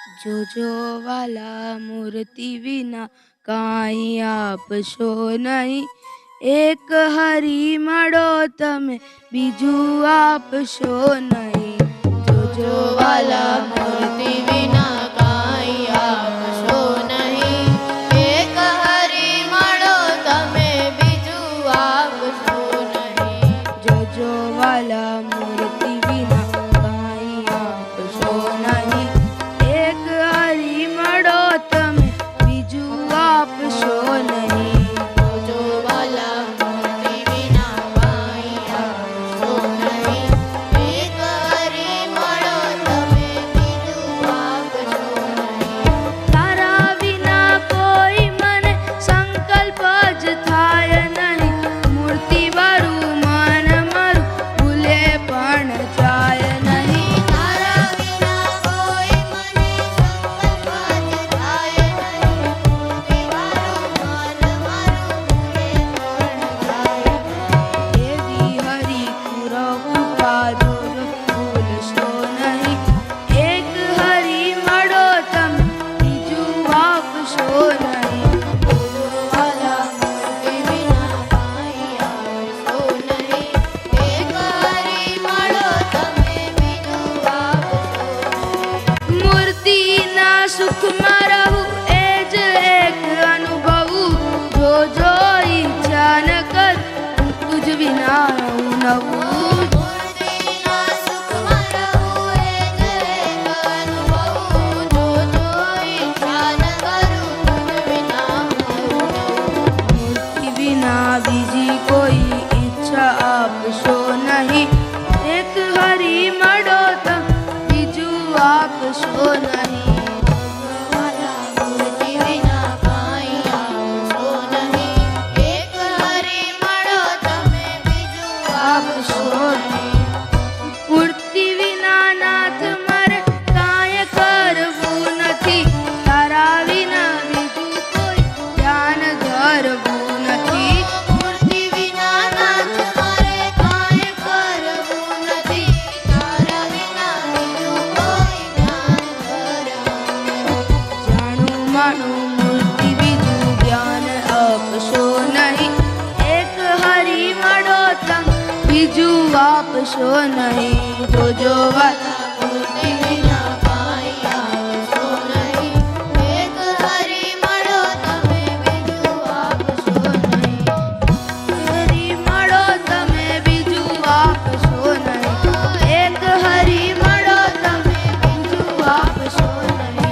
જોજો વાલા મૂર્તિ વિના કાંઈ આપશો નહીં. એક હરી મળો તમે બીજું આપશો નહીં. જોજો વાલા મૂર્તિ વિના કાંઈ આપશો નહીં. એક હરી મળો તમે બીજું આપશો નહીં. જોજો વાલા મૂર્તિ વિના કાંઈ આપશો નહીં. એક હરી મળો તમે બીજું આપશો નહીં. જોજો વાલા મૂર્તિ વિના કાંઈ આપશો નહીં. એક હરી મળો તમે બીજું આપશો નહીં. તારા વિના કોઈ મને સંકલ્પ જ થાય નહીં. મૂર્તિ વાળું મન મારું ભૂલે પણ જાય નહીં. તારા વિના કોઈ મને સંકલ્પ જ થાય નહીં. મૂર્તિ વાળું મન મારું ભૂલે પણ જાય નહીં. એવી હરી કુરવું પાજો ભૂલશો નહીં. એક હરી મળો તમે બીજું આપશો નહીં. જોજો વાલા મૂર્તિ વિના કાંઈ આપશો નહીં. એક હરી મળો તમે બીજું આપશો નહીં. મૂર્તિના સુખમાં રહું એ જ એક અનુભવું. જોજો ઈચ્છા ન કર તુજ વિના રહું નવું. મૂર્તિના સુખમાં રહું એ જ એક અનુભવું. જોજો ઈચ્છા ન કરું તુજ વિના રહું નવું. મૂર્તિ વિના બીજી કોઈ ઈચ્છા આપશો નહીં. એક હરી મળો તો બીજું આપશો નહીં. વાલા મૂર્તિ વિના કાંઈ આપશો નહીં. એક હરી મળો તમે બીજું આપશો નહીં. મૂર્તિ વિના નાથ મારે કાંઈ કરવું નથી. તારા વિના બીજું કોઈ ધ્યાન ધરવું નથી. મૂર્તિ વિના નાથ મારે કાંઈ કરવું નથી. તારા વિના બીજું કોઈ ધ્યાન ધરવું નથી. જાણું માનું મૂર્તિ બીજું જ્ઞાન આપશો નહીં. એક હરી મળો તમ બીજું આપશો નહીં. જોજો વાલા મૂર્તિ વિના કાંઈ આપશો નહીં. એક હરી મળો તમે બીજું આપશો નહીં. હરી મળો તમે બીજું આપશો નહીં. એક હરી મળો તમે બીજું આપશો